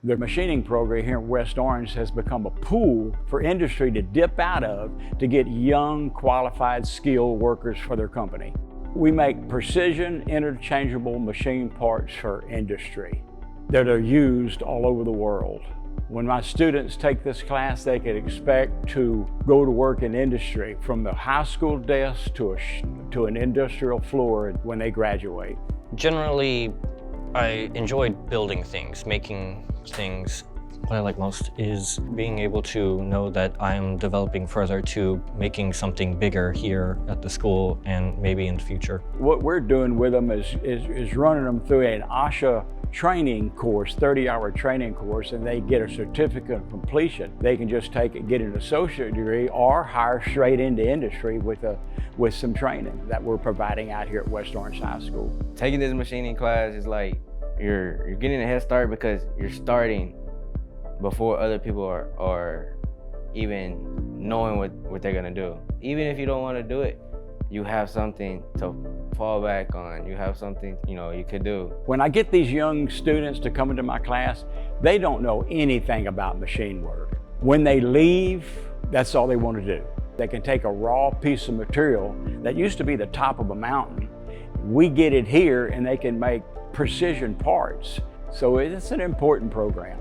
The machining program here in West Orange has become a pool for industry to dip out of to get young, qualified, skilled workers for their company. We make precision, interchangeable machine parts for industry that are used all over the world. When my students take this class, they can expect to go to work in industry from the high school desk to an industrial floor when they graduate. Generally, I enjoyed building things, making things. What I like most is being able to know that I'm developing further to making something bigger here at the school and maybe in the future. What we're doing with them is running them through an OSHA training course, 30-hour training course, and they get a certificate of completion. They can just take it, get an associate degree, or hire straight into industry with some training that we're providing out here at West Orange High School. Taking this machining class is like you're getting a head start because you're starting before other people are even knowing what they're gonna do. Even if you don't want to do it, you have something to fall back on. You have something you could do. When I get these young students to come into my class, they don't know anything about machine work. When they leave, that's all they want to do. They can take a raw piece of material that used to be the top of a mountain. We get it here and they can make precision parts. So it's an important program.